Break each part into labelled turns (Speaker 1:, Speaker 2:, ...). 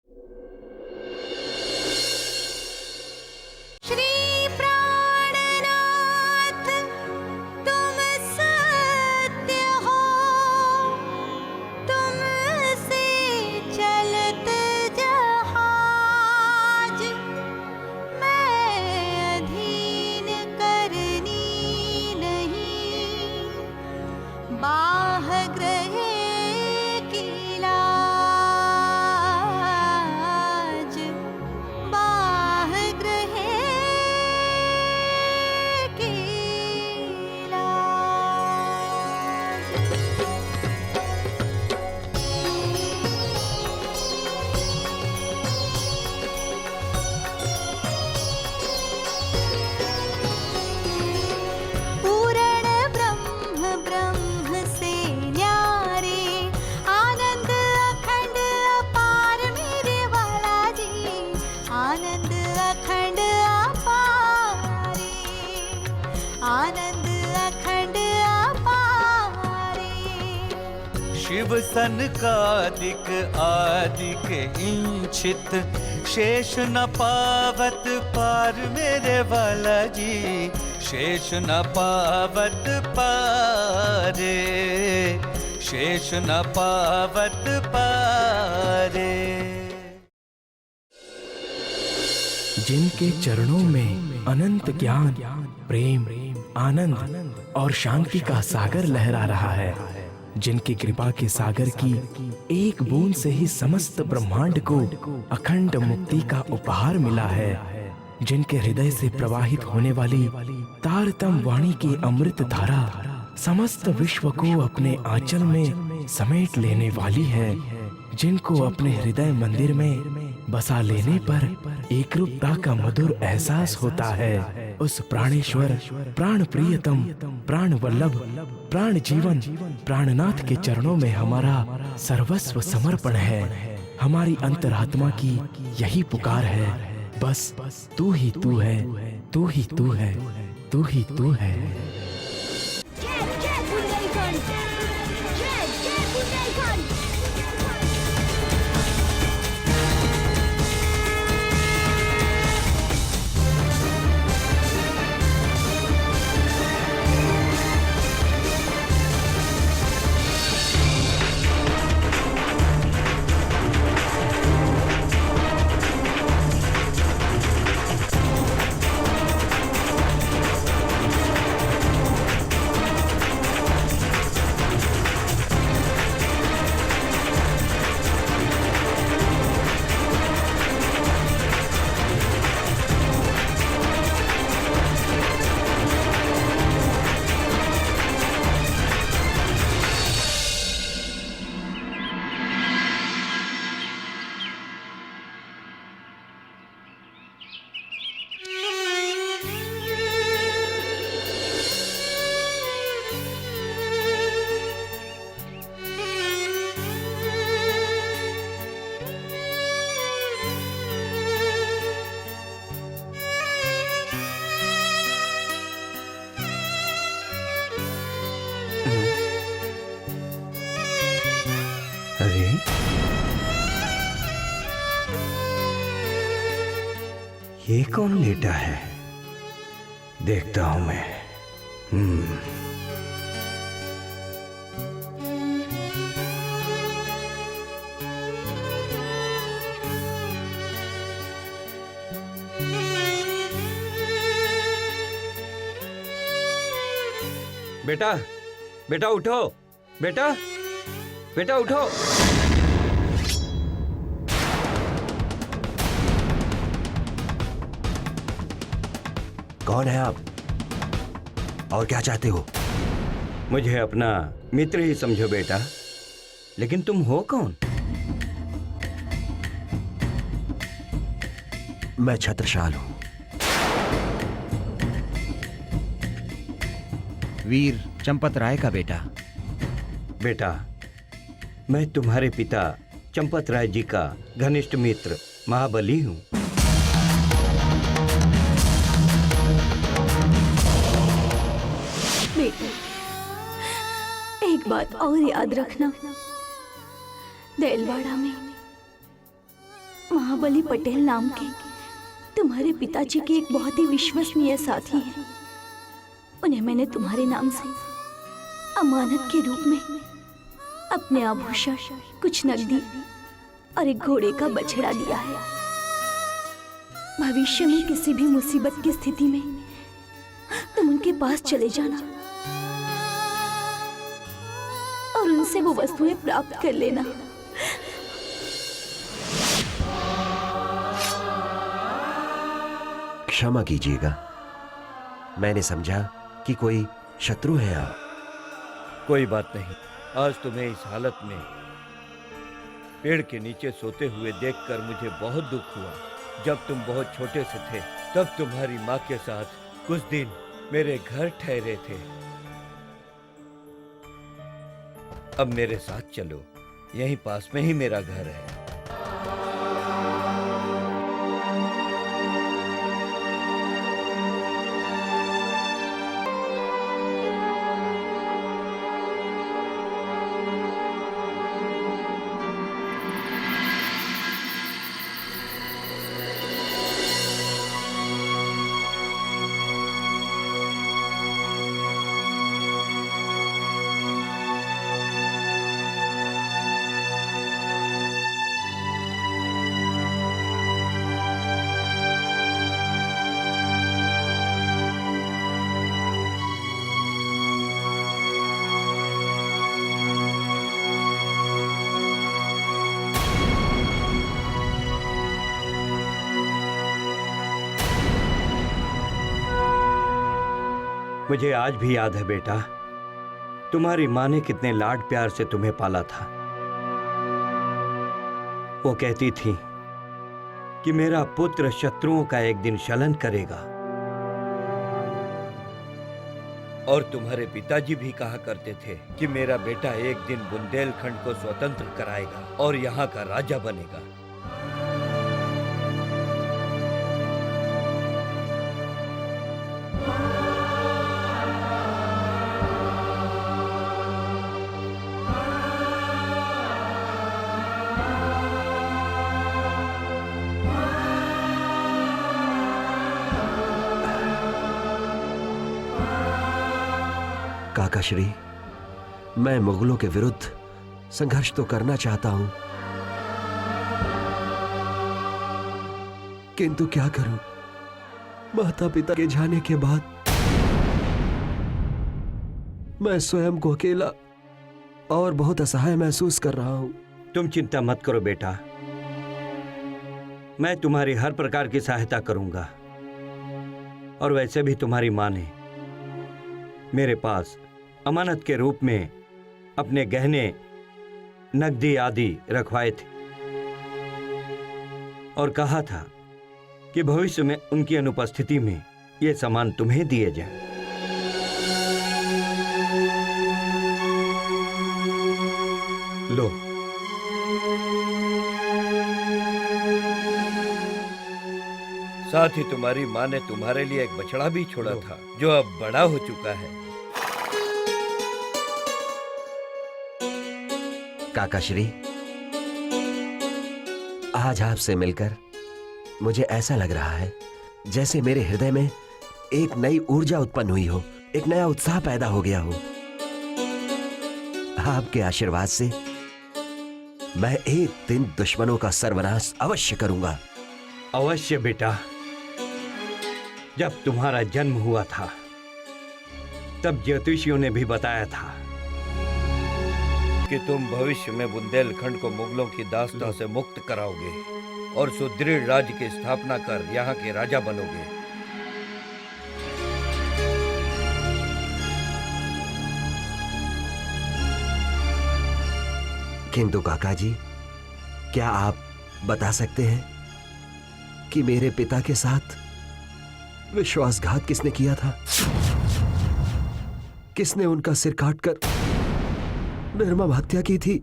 Speaker 1: श्री प्राणनाथ तुम सत्य हो, तुमसे चलत जहाज, मैं अधीन करनी नहीं, बाह ग्रहे की लाज, बाह ग्रहे की लाज। पूर्ण ब्रह्म ब्रह्म से न्यारे, आनंद अखंड अपार मेरे वाला जी, आनंद अखंड अपारे, आनंद अखंड अपारे।
Speaker 2: शिव सनकादिक आदिक इंचित, शेष न पावत पार मेरे वाला जी, शेष न पावत पारे, शेष न पावत पारे।
Speaker 3: जिनके चरणों में अनंत ज्ञान, प्रेम, आनंद और शांति का सागर लहरा रहा है, जिनकी कृपा के सागर की एक बूंद से ही समस्त ब्रह्मांड को अखंड मुक्ति का उपहार मिला है, जिनके हृदय से प्रवाहित होने वाली तारतम वाणी की अमृत धारा समस्त विश्व को अपने आंचल में समेट लेने वाली है, जिनको अपने हृदय मंदिर में बसा लेने पर एकरूपता का मधुर एहसास होता है, उस प्राणेश्वर, प्राण प्रियतम, प्राण वल्लभ, प्राण जीवन, प्राणनाथ के चरणों में हमारा सर्वस्व समर्पण है। हमारी अंतरात्मा की यही पुकार है, बस तू ही तू है, तू ही तू है, तू ही तू है।
Speaker 4: अरे ये कौन लेटा है? देखता हूं मैं। बेटा, बेटा उठो, बेटा, बेटा उठो।
Speaker 5: कौन है आप और क्या चाहते हो?
Speaker 4: मुझे अपना मित्र ही समझो बेटा, लेकिन तुम हो कौन?
Speaker 5: मैं छत्रसाल हूं,
Speaker 6: वीर चंपत राय का बेटा।
Speaker 4: बेटा, मैं तुम्हारे पिता चंपत राय जी का घनिष्ठ मित्र महाबली हूं।
Speaker 7: बेटा, एक बात और याद रखना, देलवाड़ा में महाबली पटेल नाम के तुम्हारे पिताजी के एक बहुत ही विश्वसनीय साथी हैं। उन्हें मैंने तुम्हारे नाम से अमानत के रूप में अपने आभूषण, कुछ नकदी और एक घोड़े का बछड़ा दिया है। भविष्य में किसी भी मुसीबत की स्थिति में तुम उनके पास चले जाना और उनसे वो वस्तुएं प्राप्त कर लेना।
Speaker 5: क्षमा कीजिएगा, मैंने समझा कि कोई शत्रु है आप।
Speaker 4: कोई बात नहीं। आज तुम्हें इस हालत में पेड़ के नीचे सोते हुए देखकर मुझे बहुत दुख हुआ। जब तुम बहुत छोटे से थे तब तुम्हारी माँ के साथ कुछ दिन मेरे घर ठहरे थे। अब मेरे साथ चलो, यहीं पास में ही मेरा घर है। मुझे आज भी याद है बेटा, तुम्हारी माँ ने कितने लाड प्यार से तुम्हें पाला था। वो कहती थी कि मेरा पुत्र शत्रुओं का एक दिन शलन करेगा। और तुम्हारे पिताजी भी कहा करते थे कि मेरा बेटा एक दिन बुंदेलखंड को स्वतंत्र कराएगा और यहाँ का राजा बनेगा।
Speaker 5: काकाश्री, मैं मुगलों के विरुद्ध संघर्ष तो करना चाहता हूं, किंतु क्या करूं? माता पिता के जाने के बाद मैं स्वयं को अकेला और बहुत असहाय महसूस कर रहा हूं।
Speaker 4: तुम चिंता मत करो बेटा, मैं तुम्हारी हर प्रकार की सहायता करूंगा। और वैसे भी तुम्हारी माँ ने मेरे पास अमानत के रूप में अपने गहने, नकदी आदि रखवाए थे और कहा था कि भविष्य में उनकी अनुपस्थिति में ये सामान तुम्हें दिए जाए। लो, साथ ही तुम्हारी माँ ने तुम्हारे लिए एक बछड़ा भी छोड़ा था जो अब बड़ा हो चुका है।
Speaker 5: काकाश्री, आज आपसे मिलकर मुझे ऐसा लग रहा है जैसे मेरे हृदय में एक नई ऊर्जा उत्पन्न हुई हो, एक नया उत्साह पैदा हो गया हो। आपके आशीर्वाद से मैं एक दिन दुश्मनों का सर्वनाश अवश्य करूंगा।
Speaker 4: अवश्य बेटा, जब तुम्हारा जन्म हुआ था तब ज्योतिषियों ने भी बताया था कि तुम भविष्य में बुंदेलखंड को मुगलों की दास्ता से मुक्त कराओगे और सुदृढ़ राज्य की स्थापना कर यहाँ के राजा बनोगे।
Speaker 5: किंतु काकाजी, क्या आप बता सकते हैं कि मेरे पिता के साथ विश्वासघात किसने किया था? किसने उनका सिर काटकर निर्मम हत्या की थी?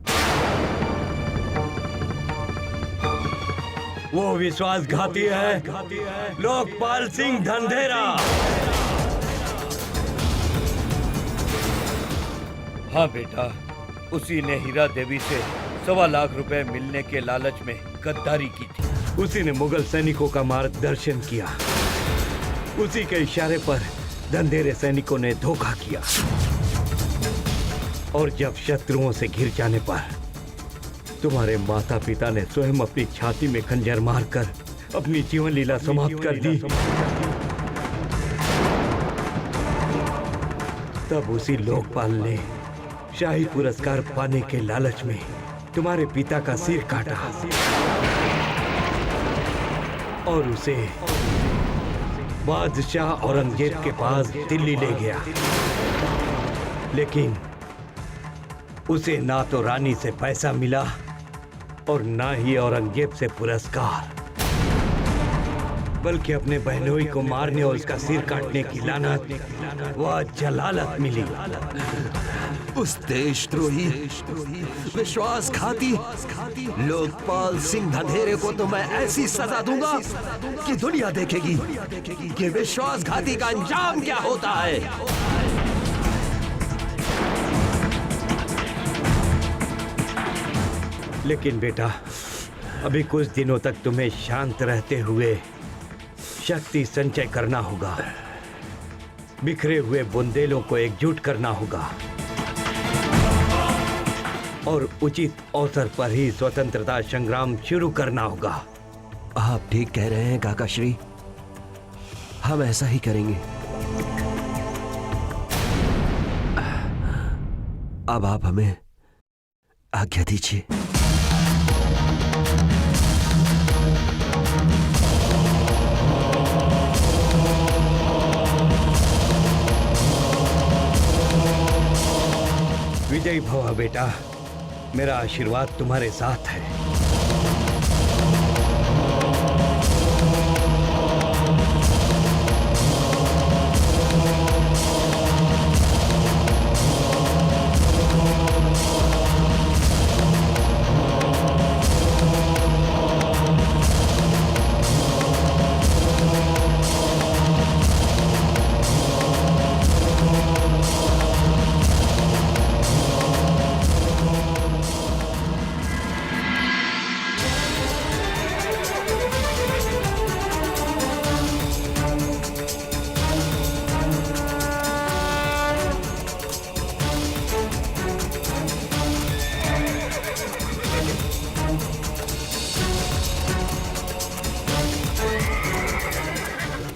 Speaker 4: वो विश्वासघाती है लोकपाल सिंह ढंढेरा। हाँ बेटा, उसी ने हीरा देवी से 1.25 लाख रुपए मिलने के लालच में गद्दारी की थी। उसी ने मुगल सैनिकों का मार्गदर्शन किया। उसी के इशारे पर धंधेरे सैनिकों ने धोखा किया और जब शत्रुओं से घिर जाने पर तुम्हारे माता पिता ने स्वयं अपनी छाती में खंजर मारकर अपनी जीवन लीला समाप्त कर दी। तब उसी लोकपाल ने शाही पुरस्कार पाने के लालच में तुम्हारे पिता का सिर काटा और उसे बादशाह औरंगजेब के पास दिल्ली ले गया। लेकिन उसे ना तो रानी से पैसा मिला और ना ही औरंगजेब से पुरस्कार, बल्कि अपने बहनोई को मारने और उसका सिर काटने की लानत व जलालत मिली।
Speaker 5: उस देशद्रोही, विश्वासघाती लोकपाल सिंह धंधेरे को तो मैं ऐसी सजा दूंगा कि दुनिया देखेगी कि विश्वासघाती का अंजाम क्या होता है।
Speaker 4: लेकिन बेटा, अभी कुछ दिनों तक तुम्हें शांत रहते हुए शक्ति संचय करना होगा। बिखरे हुए बुंदेलों को एकजुट करना होगा और उचित अवसर पर ही स्वतंत्रता संग्राम शुरू करना होगा।
Speaker 5: आप ठीक कह रहे हैं काका श्री, हम ऐसा ही करेंगे। अब आप हमें आज्ञा दीजिए।
Speaker 4: विजयी भव बेटा, मेरा आशीर्वाद तुम्हारे साथ है।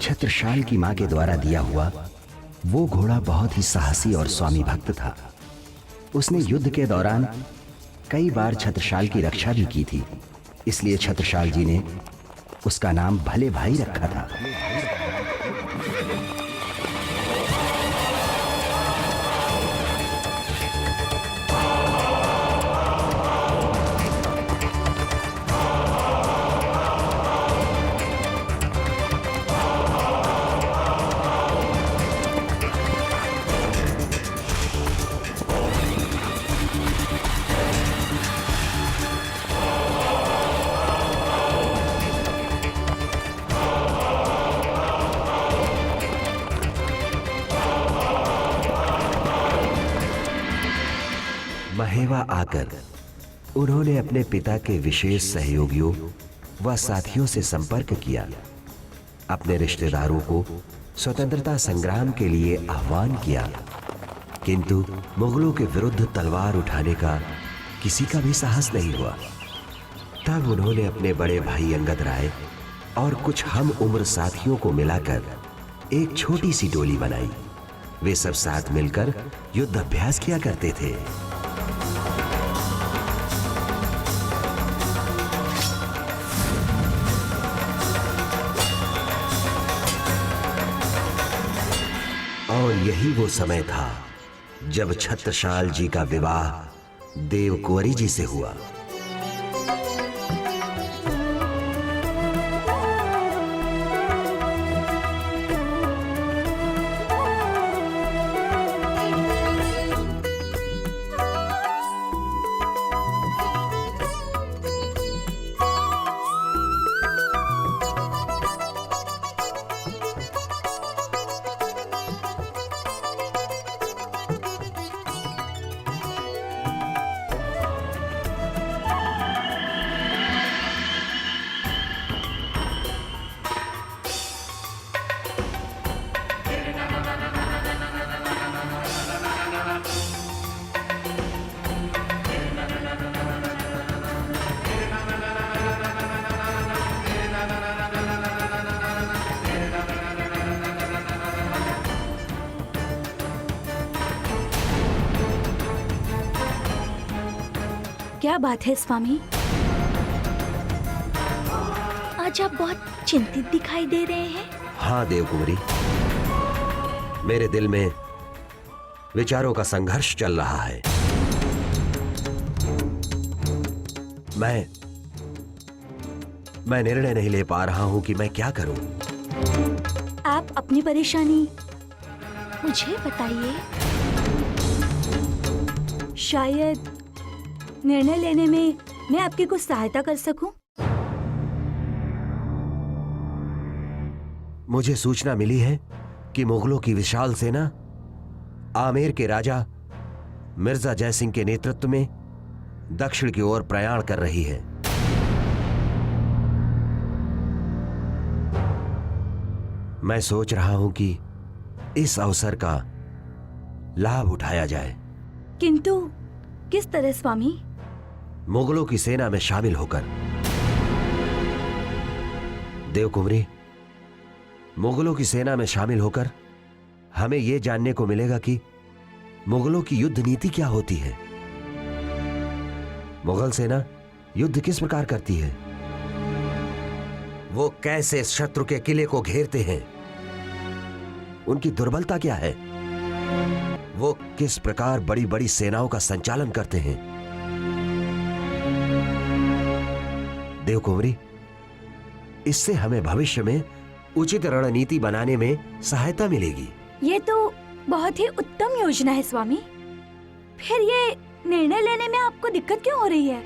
Speaker 5: छत्रसाल की मां के द्वारा दिया हुआ वो घोड़ा बहुत ही साहसी और स्वामी भक्त था। उसने युद्ध के दौरान कई बार छत्रसाल की रक्षा भी की थी, इसलिए छत्रसाल जी ने उसका नाम भले भाई रखा था। महेवा आकर उन्होंने अपने पिता के विशेष सहयोगियों व साथियों से संपर्क किया। अपने रिश्तेदारों को स्वतंत्रता संग्राम के लिए आह्वान किया, किंतु मुगलों के विरुद्ध तलवार उठाने का किसी का भी साहस नहीं हुआ। तब उन्होंने अपने बड़े भाई अंगद राय और कुछ हम उम्र साथियों को मिलाकर एक छोटी सी टोली बनाई। वे सब साथ मिलकर युद्ध अभ्यास किया करते थे। और यही वो समय था जब छत्रसाल जी का विवाह देव कुंवरी जी से हुआ।
Speaker 7: क्या बात है स्वामी? आज आप बहुत चिंतित दिखाई दे रहे हैं।
Speaker 5: हाँ देवकुमारी, मेरे दिल में विचारों का संघर्ष चल रहा है। मैं निर्णय नहीं ले पा रहा हूं कि मैं क्या करूं।
Speaker 7: आप अपनी परेशानी मुझे बताइए, शायद निर्णय लेने में मैं आपकी कुछ सहायता कर सकूं।
Speaker 5: मुझे सूचना मिली है कि मुगलों की विशाल सेना आमेर के राजा मिर्जा जयसिंह के नेतृत्व में दक्षिण की ओर प्रयाण कर रही है। मैं सोच रहा हूं कि इस अवसर का लाभ उठाया जाए।
Speaker 7: किंतु किस तरह स्वामी?
Speaker 5: मुगलों की सेना में शामिल होकर। देवकुमारी, मुगलों की सेना में शामिल होकर हमें यह जानने को मिलेगा कि मुगलों की युद्ध नीति क्या होती है। मुगल सेना युद्ध किस प्रकार करती है, वो कैसे शत्रु के किले को घेरते हैं, उनकी दुर्बलता क्या है, वो किस प्रकार बड़ी बड़ी सेनाओं का संचालन करते हैं। देवकुमारी, इससे हमें भविष्य में उचित रणनीति बनाने में सहायता मिलेगी।
Speaker 7: ये तो बहुत ही उत्तम योजना है स्वामी। फिर ये निर्णय लेने में आपको दिक्कत क्यों हो रही है?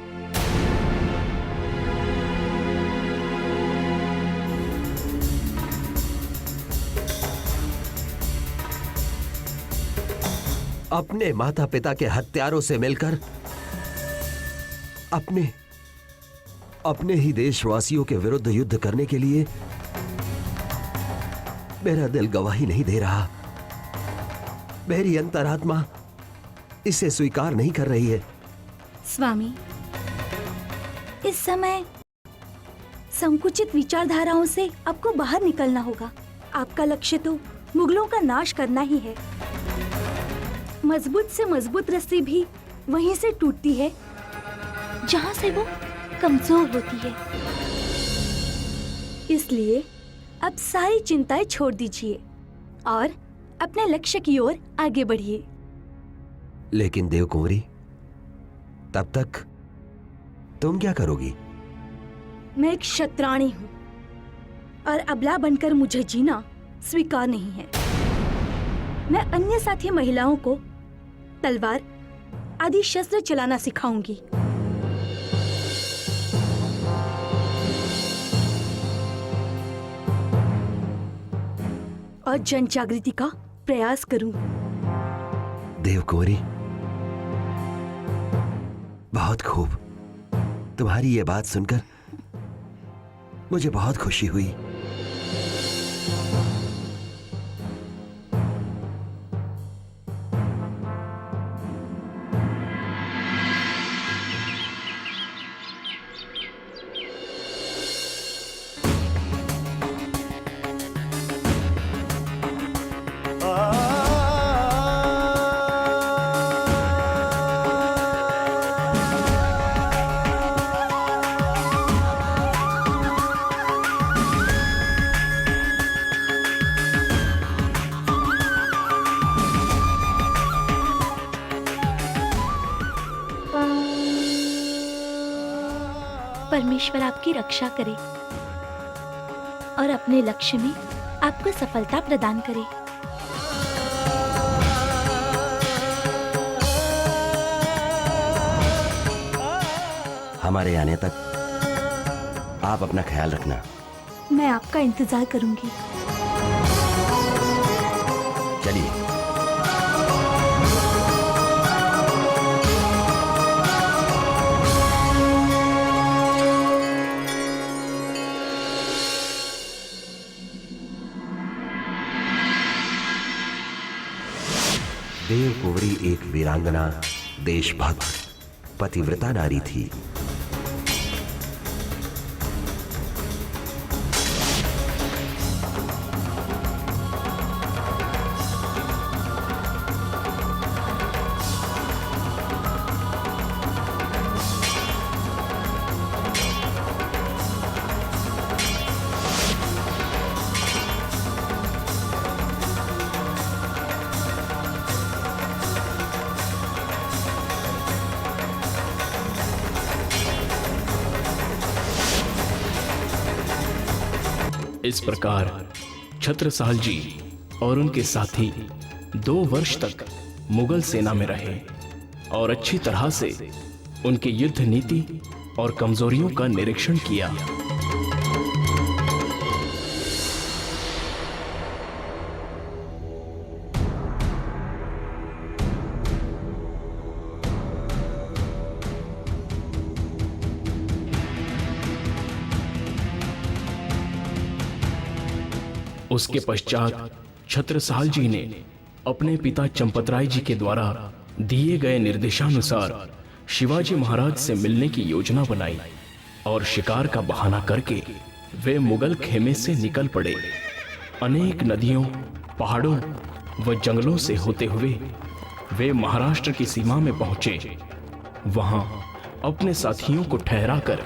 Speaker 5: अपने माता पिता के हत्यारों से मिलकर अपने ही देशवासियों के विरुद्ध युद्ध करने के लिए मेरा दिल गवाही नहीं दे रहा। मेरी अंतरात्मा इसे स्वीकार नहीं कर रही है।
Speaker 7: स्वामी, इस समय संकुचित विचारधाराओं से आपको बाहर निकलना होगा। आपका लक्ष्य तो मुगलों का नाश करना ही है। मजबूत से मजबूत रस्सी भी वहीं से टूटती है जहां से वो कमजोर होती है। इसलिए अब सारी चिंताएं छोड़ दीजिए और अपने लक्ष्य की ओर आगे बढ़िए।
Speaker 5: लेकिन देवकुमारी, तब तक तुम क्या करोगी?
Speaker 7: मैं एक क्षत्राणी हूँ और अबला बनकर मुझे जीना स्वीकार नहीं है। मैं अन्य साथी महिलाओं को तलवार आदि शस्त्र चलाना सिखाऊंगी। और जन जागृति का प्रयास करूंगी।
Speaker 5: देवकुमारी, बहुत खूब। तुम्हारी ये बात सुनकर मुझे बहुत खुशी हुई।
Speaker 7: परमेश्वर आपकी रक्षा करे और अपने लक्ष्य में आपको सफलता प्रदान करे।
Speaker 5: हमारे आने तक आप अपना ख्याल रखना।
Speaker 7: मैं आपका इंतजार करूंगी।
Speaker 5: चलिए। देवकुंवरी एक वीरांगना, देशभक्त, पतिव्रता नारी थी।
Speaker 3: इस प्रकार छत्रसाल जी और उनके साथी 2 वर्ष तक मुगल सेना में रहे और अच्छी तरह से उनके युद्ध नीति और कमजोरियों का निरीक्षण किया। उसके पश्चात छत्रसाल जी ने अपने पिता चंपतराय जी के द्वारा दिए गए निर्देशानुसार शिवाजी महाराज से मिलने की योजना बनाई और शिकार का बहाना करके वे मुगल खेमे से निकल पड़े। अनेक नदियों, पहाड़ों व जंगलों से होते हुए वे महाराष्ट्र की सीमा में पहुंचे। वहां अपने साथियों को ठहराकर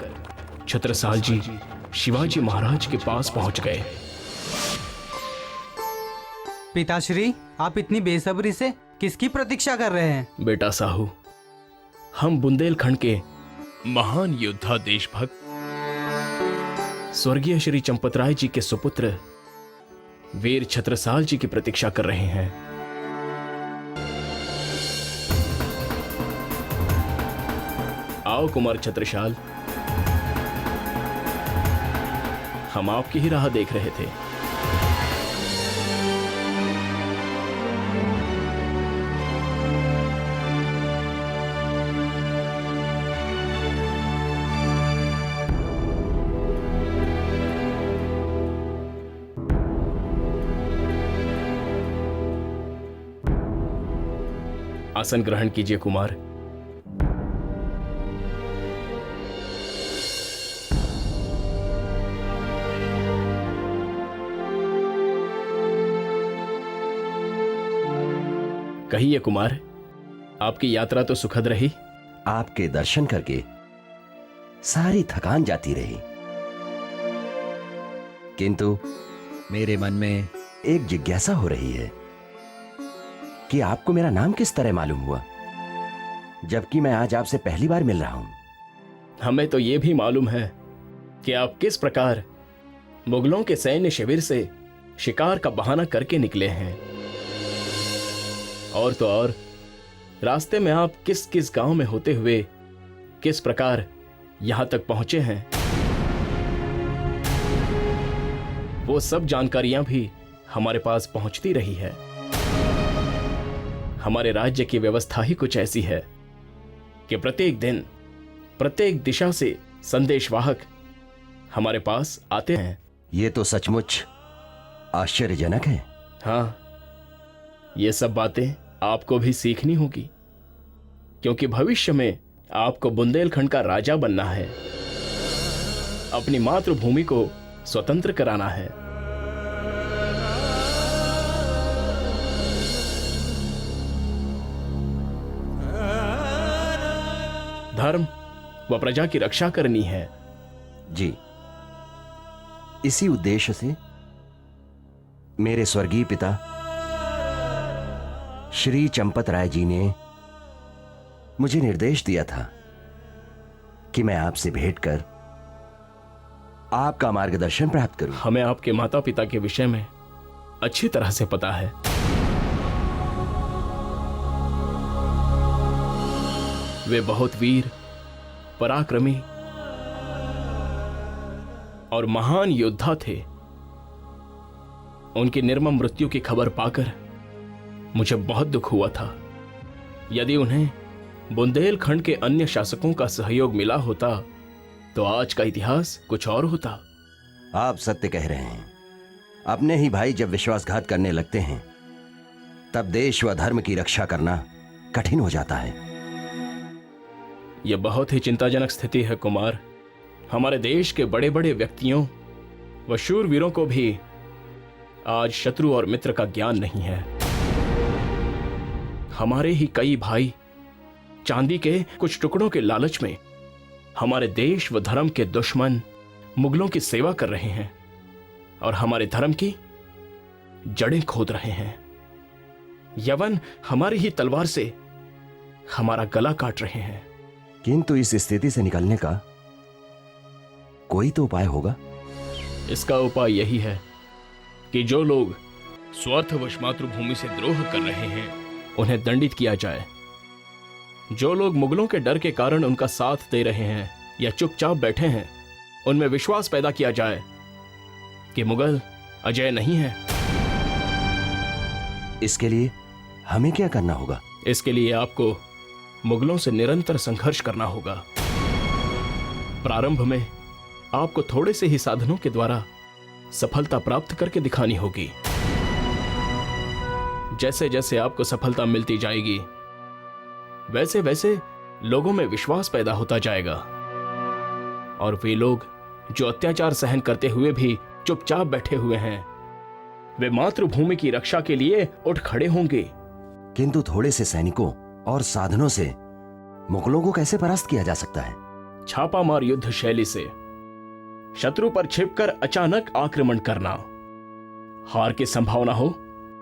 Speaker 3: छत्रसाल जी शिवाजी महाराज के पास पहुंच गए।
Speaker 8: पिताश्री, आप इतनी बेसब्री से किसकी प्रतीक्षा कर रहे हैं?
Speaker 3: बेटा साहू, हम बुंदेलखंड के महान योद्धा देशभक्त स्वर्गीय श्री चंपतराय जी के सुपुत्र वीर छत्रसाल जी की प्रतीक्षा कर रहे हैं। आओ कुमार छत्रसाल, हम आपकी ही राह देख रहे थे। आसन ग्रहण कीजिए कुमार। कहिए कुमार, आपकी यात्रा तो सुखद रही?
Speaker 5: आपके दर्शन करके सारी थकान जाती रही, किंतु मेरे मन में एक जिज्ञासा हो रही है कि आपको मेरा नाम किस तरह मालूम हुआ, जबकि मैं आज आपसे पहली बार मिल रहा हूं।
Speaker 3: हमें तो यह भी मालूम है कि आप किस प्रकार मुगलों के सैन्य शिविर से शिकार का बहाना करके निकले हैं, और तो और रास्ते में आप किस किस गांव में होते हुए किस प्रकार यहां तक पहुंचे हैं, वो सब जानकारियां भी हमारे पास पहुंचती रही है। हमारे राज्य की व्यवस्था ही कुछ ऐसी है कि प्रत्येक दिन प्रत्येक दिशा से संदेशवाहक हमारे पास आते हैं।
Speaker 5: ये तो सचमुच आश्चर्यजनक है।
Speaker 3: हाँ, ये सब बातें आपको भी सीखनी होगी, क्योंकि भविष्य में आपको बुंदेलखंड का राजा बनना है, अपनी मातृभूमि को स्वतंत्र कराना है। धर्म व प्रजा की रक्षा करनी है।
Speaker 5: जी, इसी उद्देश्य से मेरे स्वर्गीय पिता श्री चंपतराय जी ने मुझे निर्देश दिया था कि मैं आपसे भेंट कर आपका मार्गदर्शन प्राप्त करूं।
Speaker 3: हमें आपके माता पिता के विषय में अच्छी तरह से पता है। वे बहुत वीर, पराक्रमी और महान योद्धा थे। उनकी निर्मम मृत्यु की खबर पाकर मुझे बहुत दुख हुआ था। यदि उन्हें बुंदेलखंड के अन्य शासकों का सहयोग मिला होता तो आज का इतिहास कुछ और होता।
Speaker 5: आप सत्य कह रहे हैं। अपने ही भाई जब विश्वासघात करने लगते हैं तब देश व धर्म की रक्षा करना कठिन हो जाता है।
Speaker 3: यह बहुत ही चिंताजनक स्थिति है कुमार। हमारे देश के बड़े बड़े व्यक्तियों व शूरवीरों को भी आज शत्रु और मित्र का ज्ञान नहीं है। हमारे ही कई भाई चांदी के कुछ टुकड़ों के लालच में हमारे देश व धर्म के दुश्मन मुगलों की सेवा कर रहे हैं और हमारे धर्म की जड़ें खोद रहे हैं। यवन हमारी ही तलवार से हमारा गला काट रहे हैं।
Speaker 5: किंतु इस स्थिति से निकलने का कोई तो उपाय होगा।
Speaker 3: इसका उपाय यही है कि जो लोग स्वार्थवश मातृभूमि से द्रोह कर रहे हैं उन्हें दंडित किया जाए। जो लोग मुगलों के डर के कारण उनका साथ दे रहे हैं या चुपचाप बैठे हैं, उनमें विश्वास पैदा किया जाए कि मुगल अजय नहीं है।
Speaker 5: इसके लिए हमें क्या करना होगा?
Speaker 3: इसके लिए आपको मुगलों से निरंतर संघर्ष करना होगा। प्रारंभ में आपको थोड़े से ही साधनों के द्वारा सफलता प्राप्त करके दिखानी होगी। जैसे जैसे आपको सफलता मिलती जाएगी, वैसे वैसे लोगों में विश्वास पैदा होता जाएगा और वे लोग जो अत्याचार सहन करते हुए भी चुपचाप बैठे हुए हैं, वे मातृभूमि की रक्षा के लिए उठ खड़े होंगे।
Speaker 5: किंतु थोड़े से सैनिकों और साधनों से मुगलों को कैसे परास्त किया जा सकता है?
Speaker 3: छापामार युद्ध शैली से शत्रु पर छिपकर अचानक आक्रमण करना, हार की संभावना हो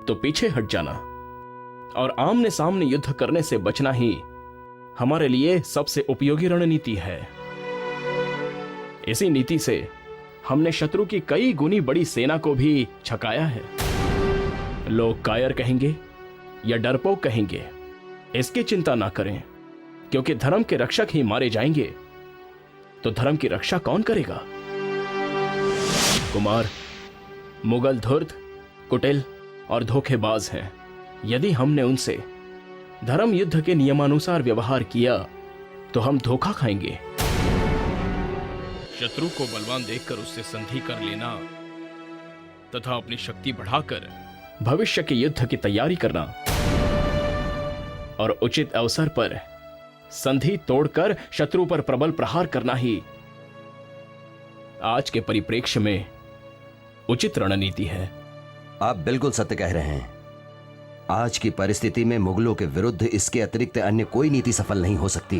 Speaker 3: तो पीछे हट जाना और आमने सामने युद्ध करने से बचना ही हमारे लिए सबसे उपयोगी रणनीति है। इसी नीति से हमने शत्रु की कई गुनी बड़ी सेना को भी छकाया है। लोग कायर कहेंगे या डरपोक कहेंगे, इसकी चिंता ना करें, क्योंकि धर्म के रक्षक ही मारे जाएंगे तो धर्म की रक्षा कौन करेगा? कुमार, मुगल धूर्त, कुटिल और धोखेबाज हैं। यदि हमने उनसे धर्म युद्ध के नियमानुसार व्यवहार किया तो हम धोखा खाएंगे। शत्रु को बलवान देखकर उससे संधि कर लेना तथा अपनी शक्ति बढ़ाकर भविष्य के युद्ध की तैयारी करना और उचित अवसर पर संधि तोड़कर शत्रु पर प्रबल प्रहार करना ही आज के परिप्रेक्ष्य में उचित रणनीति है।
Speaker 5: आप बिल्कुल सत्य कह रहे हैं। आज की परिस्थिति में मुगलों के विरुद्ध इसके अतिरिक्त अन्य कोई नीति सफल नहीं हो सकती।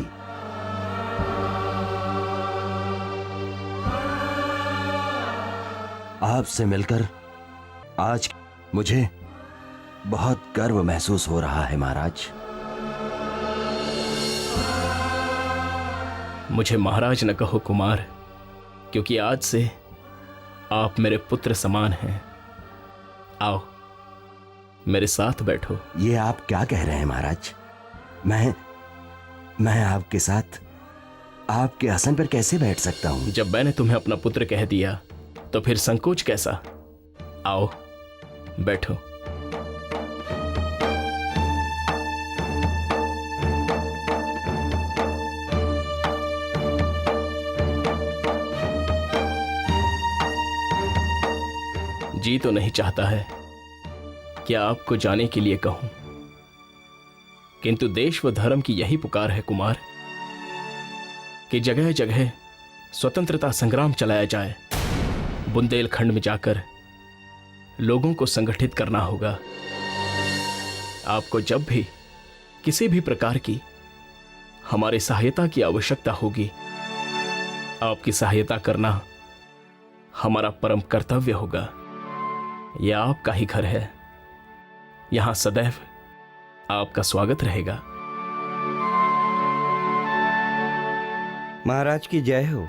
Speaker 5: आपसे मिलकर आज मुझे बहुत गर्व महसूस हो रहा है महाराज।
Speaker 3: मुझे महाराज न कहो कुमार, क्योंकि आज से आप मेरे पुत्र समान हैं। आओ मेरे साथ बैठो।
Speaker 5: ये आप क्या कह रहे हैं महाराज? मैं आपके साथ आपके आसन पर कैसे बैठ सकता हूं?
Speaker 3: जब मैंने तुम्हें अपना पुत्र कह दिया तो फिर संकोच कैसा? आओ बैठो। जी तो नहीं चाहता है कि आपको जाने के लिए कहूं, किंतु देश व धर्म की यही पुकार है कुमार कि जगह जगह स्वतंत्रता संग्राम चलाया जाए। बुंदेलखंड में जाकर लोगों को संगठित करना होगा। आपको जब भी किसी भी प्रकार की हमारी सहायता की आवश्यकता होगी, आपकी सहायता करना हमारा परम कर्तव्य होगा। यह आपका ही घर है, यहां सदैव आपका स्वागत रहेगा।
Speaker 4: महाराज की जय हो।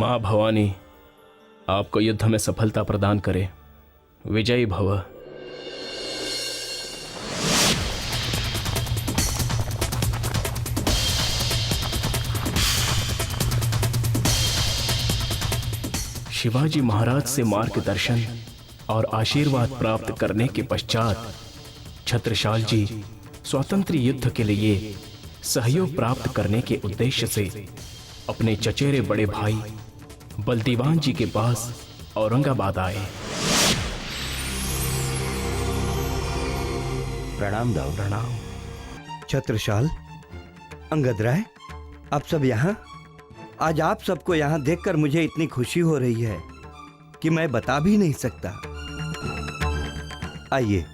Speaker 3: माँ भवानी आपको युद्ध में सफलता प्रदान करे। विजयी भव। शिवाजी महाराज से मार्गदर्शन और आशीर्वाद प्राप्त करने के पश्चात छत्रसाल जी स्वतंत्र युद्ध के लिए सहयोग प्राप्त करने के उद्देश्य से अपने चचेरे बड़े भाई बलदीवान जी के पास औरंगाबाद आए।
Speaker 5: प्रणाम दाऊ।
Speaker 3: प्रणाम।
Speaker 4: छत्रसाल, अंगद राय, आप सब यहाँ? आज आप सबको यहाँ देखकर मुझे इतनी खुशी हो रही है कि मैं बता भी नहीं सकता। आइए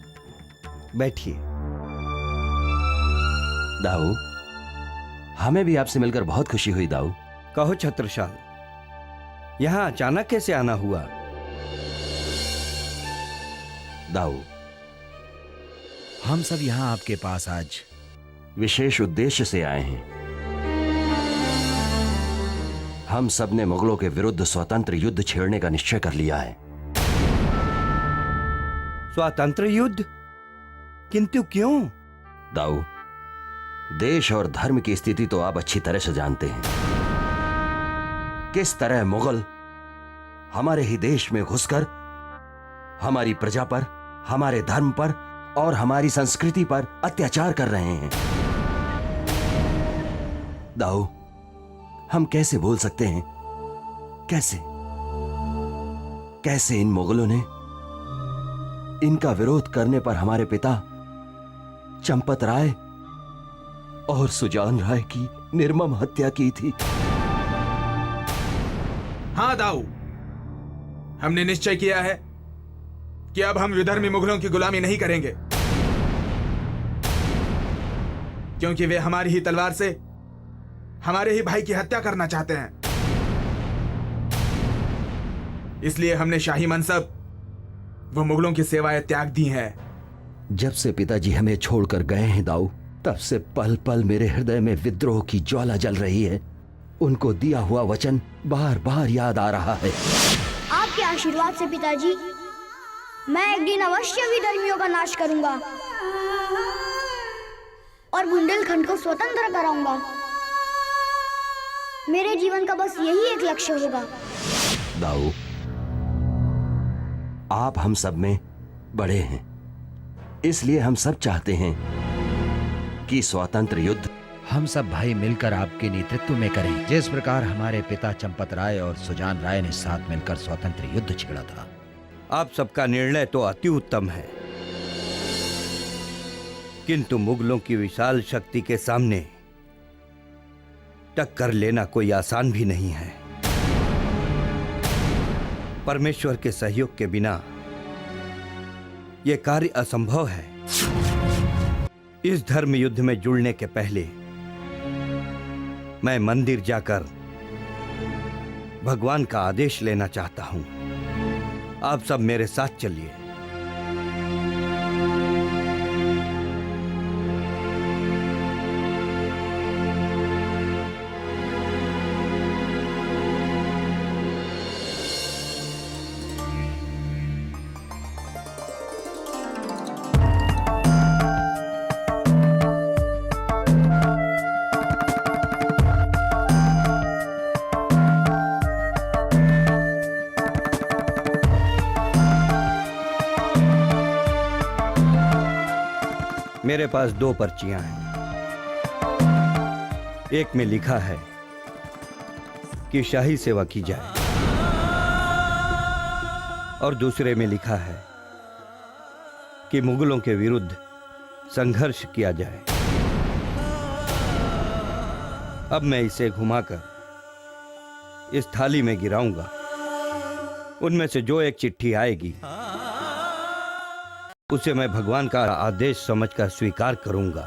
Speaker 4: बैठिए।
Speaker 5: दाऊ, हमें भी आपसे मिलकर बहुत खुशी हुई दाऊ।
Speaker 4: कहो छत्रसाल, यहाँ अचानक कैसे आना हुआ?
Speaker 5: दाऊ,
Speaker 6: हम सब यहाँ आपके पास आज
Speaker 5: विशेष उद्देश्य से आए हैं। हम सब ने मुगलों के विरुद्ध स्वतंत्र युद्ध छेड़ने का निश्चय कर लिया है।
Speaker 4: स्वतंत्र युद्ध? किंतु क्यों?
Speaker 5: दाऊ, देश और धर्म की स्थिति तो आप अच्छी तरह से जानते हैं। किस तरह मुगल हमारे ही देश में घुसकर हमारी प्रजा पर, हमारे धर्म पर और हमारी संस्कृति पर अत्याचार कर रहे हैं। दाऊ, हम कैसे बोल सकते हैं? कैसे इन मुगलों ने इनका विरोध करने पर हमारे पिता चंपत राय और सुजान राय की निर्मम हत्या की थी।
Speaker 9: हाँ दाऊ, हमने निश्चय किया है कि अब हम विधर्मी मुगलों की गुलामी नहीं करेंगे, क्योंकि वे हमारी ही तलवार से हमारे ही भाई की हत्या करना चाहते हैं। इसलिए हमने शाही मनसब व मुगलों की सेवाएं त्याग दी हैं।
Speaker 5: जब से पिताजी हमें छोड़कर गए हैं दाऊ, तब से पल पल मेरे हृदय में विद्रोह की ज्वाला जल रही है। उनको दिया हुआ वचन बार बार याद आ रहा है।
Speaker 10: आपके आशीर्वाद से पिताजी, मैं एक दिन अवश्य विधर्मियों का नाश करूंगा और बुंदेलखंड को स्वतंत्र कराऊंगा। मेरे जीवन का बस यही एक लक्ष्य होगा।
Speaker 5: दाऊ, आप हम सब में बड़े हैं, इसलिए हम सब चाहते हैं कि स्वतंत्र युद्ध
Speaker 6: हम सब भाई मिलकर आपके नेतृत्व में करें, जिस प्रकार हमारे पिता चंपत राय और सुजान राय ने साथ मिलकर स्वतंत्र युद्ध छेड़ा था।
Speaker 4: आप सबका निर्णय तो अति उत्तम है, किंतु मुगलों की विशाल शक्ति के सामने टक्कर लेना कोई आसान भी नहीं है। परमेश्वर के सहयोग के बिना यह कार्य असंभव है। इस धर्म युद्ध में जुड़ने के पहले मैं मंदिर जाकर भगवान का आदेश लेना चाहता हूं। आप सब मेरे साथ चलिए। मेरे पास दो पर्चियां हैं। एक में लिखा है कि शाही सेवा की जाए और दूसरे में लिखा है कि मुगलों के विरुद्ध संघर्ष किया जाए। अब मैं इसे घुमाकर इस थाली में गिराऊंगा। उनमें से जो एक चिट्ठी आएगी उसे मैं भगवान का आदेश समझकर स्वीकार करूंगा।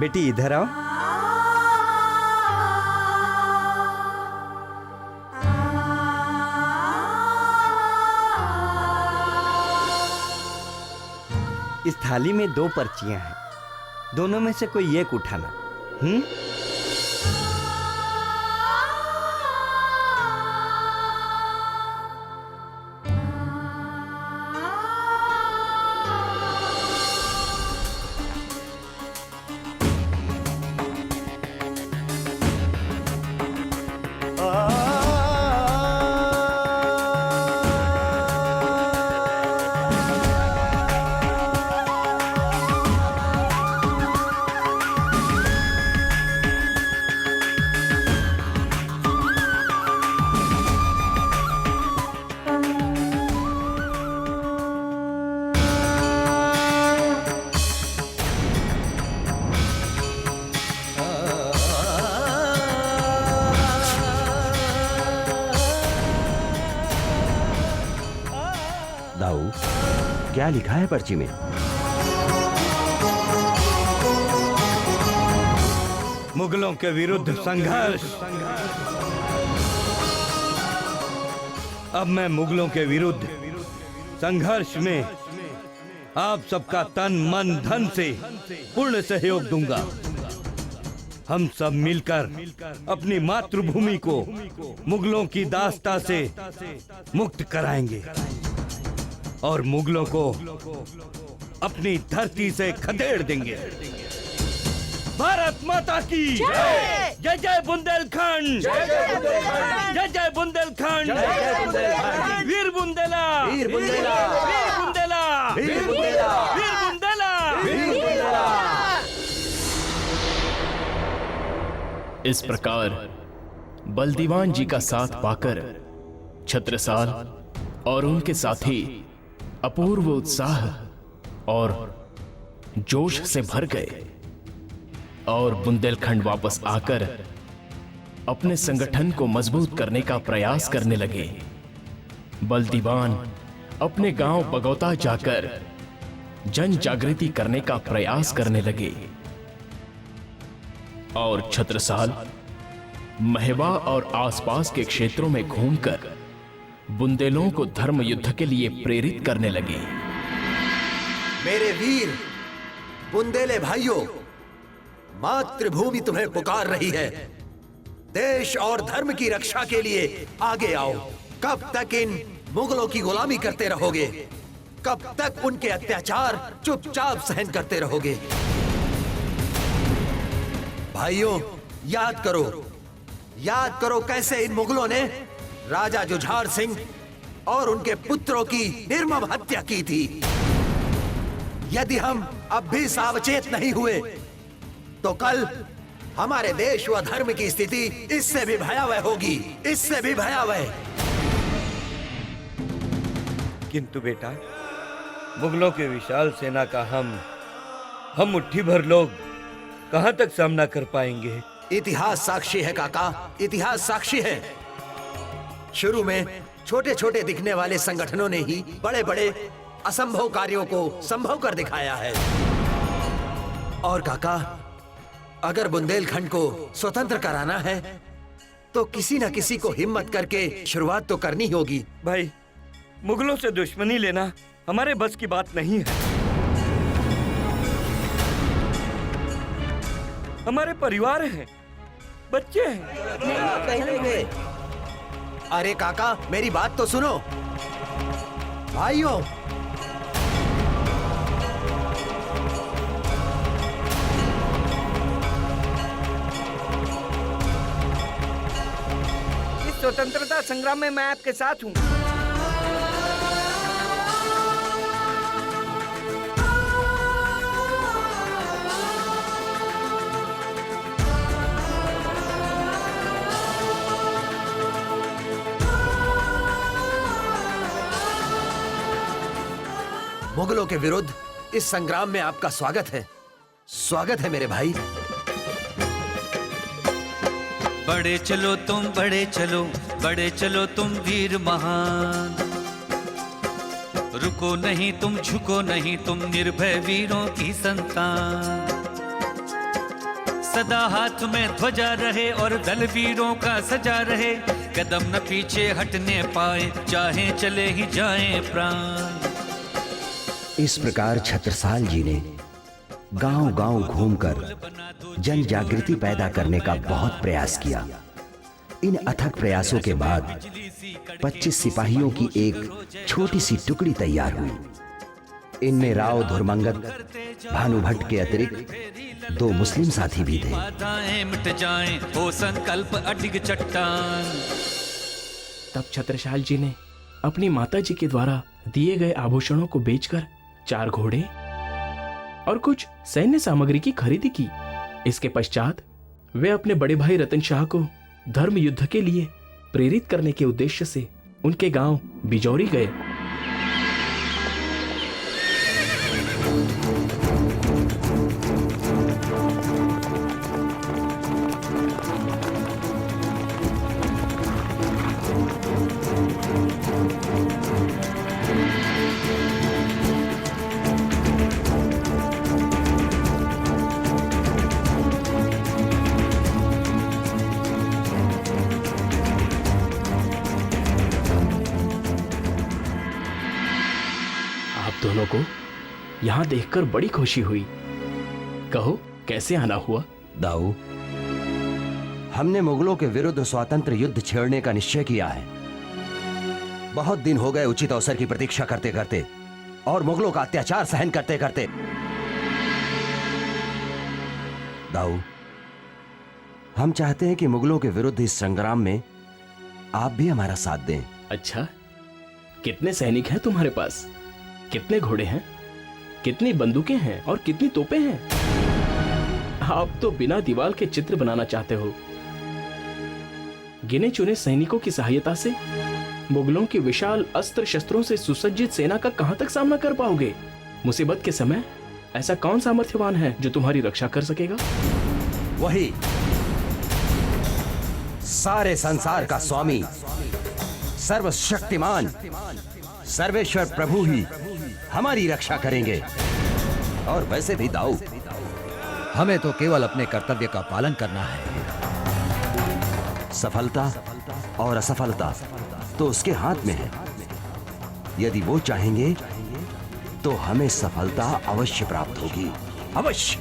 Speaker 11: बेटी इधर आओ। इस थाली में 2 पर्चियां हैं, दोनों में से कोई एक उठाना।
Speaker 5: दाऊ, क्या लिखा है पर्ची में?
Speaker 4: मुगलों के विरुद्ध संघर्ष। अब मैं मुगलों के विरुद्ध संघर्ष में आप सबका तन मन धन से पूर्ण सहयोग दूंगा। हम सब मिलकर अपनी मातृभूमि को मुगलों की दास्ता से मुक्त कराएंगे और मुगलों को अपनी धरती से खदेड़ देंगे। भारत माता की जय! जय जय बुंदेलखंड! जय जय बुंदेलखंड! वीर बुंदेला! वीर बुंदेला! वीर बुंदेला! वीर बुंदेला! वीर बुंदेला! वीर बुंदेला!
Speaker 3: इस प्रकार बलदीवान जी का साथ पाकर छत्रसाल और उनके साथी अपूर्व उत्साह और जोश से भर गए और बुंदेलखंड वापस आकर अपने संगठन को मजबूत करने का प्रयास करने लगे। बलदीवान अपने गांव बगौता जाकर जन जागृति करने का प्रयास करने लगे और छत्रसाल महवा और आसपास के क्षेत्रों में घूमकर बुंदेलों को धर्म युद्ध के लिए प्रेरित करने लगे।
Speaker 12: मेरे वीर बुंदेले भाइयों, मातृभूमि तुम्हें पुकार रही है। देश और धर्म की रक्षा के लिए आगे आओ। कब तक इन मुगलों की गुलामी करते रहोगे? कब तक उनके अत्याचार चुपचाप सहन करते रहोगे? भाइयों, याद करो कैसे इन मुगलों ने राजा जुझार सिंह और उनके पुत्रों की निर्मम हत्या की थी। यदि हम अब भी सावचेत नहीं हुए तो कल हमारे देश व धर्म की स्थिति इससे भी भयावह होगी, इससे भी भयावह।
Speaker 4: किंतु बेटा, मुगलों के विशाल सेना का हम मुट्ठी भर लोग कहां तक सामना कर पाएंगे?
Speaker 12: इतिहास साक्षी है काका, इतिहास साक्षी है। शुरू में छोटे छोटे दिखने वाले संगठनों ने ही बड़े बड़े असंभव कार्यों को संभव कर दिखाया है। और काका, अगर बुंदेलखंड को स्वतंत्र कराना है तो किसी न किसी को हिम्मत करके शुरुआत तो करनी होगी।
Speaker 4: भाई, मुगलों से दुश्मनी लेना हमारे बस की बात नहीं है। हमारे परिवार हैं, बच्चे हैं।
Speaker 12: अरे काका, मेरी बात तो सुनो। भाइयों,
Speaker 4: इस स्वतंत्रता संग्राम में मैं आपके साथ हूँ।
Speaker 12: मुगलों के विरुद्ध इस संग्राम में आपका स्वागत है। स्वागत है मेरे भाई।
Speaker 2: बड़े चलो तुम, बड़े चलो तुम वीर महान। रुको नहीं तुम, झुको नहीं तुम, निर्भय वीरों की संतान। सदा हाथ में ध्वजा रहे और दल वीरों का सजा रहे, कदम न पीछे हटने पाए, चाहे चले ही जाएं प्राण।
Speaker 5: इस प्रकार छत्रसाल जी ने गांव-गांव घूमकर जन जागृति पैदा करने का बहुत प्रयास किया। इन अथक प्रयासों के बाद 25 सिपाहियों की एक छोटी सी टुकड़ी तैयार हुई। इनमें राव धुरमंगद, भानु भट्ट के अतिरिक्त 2 मुस्लिम साथी भी थे।
Speaker 2: बाधाएं मिट जाएं, हो संकल्प अडिग चट्टान।
Speaker 3: तब छत्रसाल जी ने अपनी माताजी के द्वारा दिए गए आभूषणों को बेचकर 4 घोड़े और कुछ सैन्य सामग्री की खरीदी की। इसके पश्चात वे अपने बड़े भाई रतन शाह को धर्म युद्ध के लिए प्रेरित करने के उद्देश्य से उनके गांव बिजौरी गए। दोनों को यहाँ देखकर बड़ी खुशी हुई। कहो कैसे आना हुआ?
Speaker 5: दाऊ, हमने मुगलों के विरुद्ध स्वतंत्र युद्ध छेड़ने का निश्चय किया है। बहुत दिन हो गए उचित अवसर की प्रतीक्षा करते करते और मुगलों का अत्याचार सहन करते करते। दाऊ, हम चाहते हैं कि मुगलों के विरुद्ध इस संग्राम में आप भी हमारा साथ दें।
Speaker 3: अच्छा, कितने सैनिक हैं तुम्हारे पास? कितने घोड़े हैं? कितनी बंदूकें हैं और कितनी तोपें हैं? आप तो बिना दीवार के चित्र बनाना चाहते हो। गिने चुने सैनिकों की सहायता से मुगलों की विशाल अस्त्र शस्त्रों से सुसज्जित सेना का कहां तक सामना कर पाओगे? मुसीबत के समय ऐसा कौन सामर्थ्यवान है जो तुम्हारी रक्षा कर सकेगा?
Speaker 5: वही सारे संसार का स्वामी, सर्वशक्तिमान सर्वेश्वर प्रभु ही हमारी रक्षा करेंगे। और वैसे भी दाऊ,
Speaker 6: हमें तो केवल अपने कर्तव्य का पालन करना है।
Speaker 5: सफलता और असफलता तो उसके हाथ में है। यदि वो चाहेंगे तो हमें सफलता अवश्य प्राप्त होगी। अवश्य।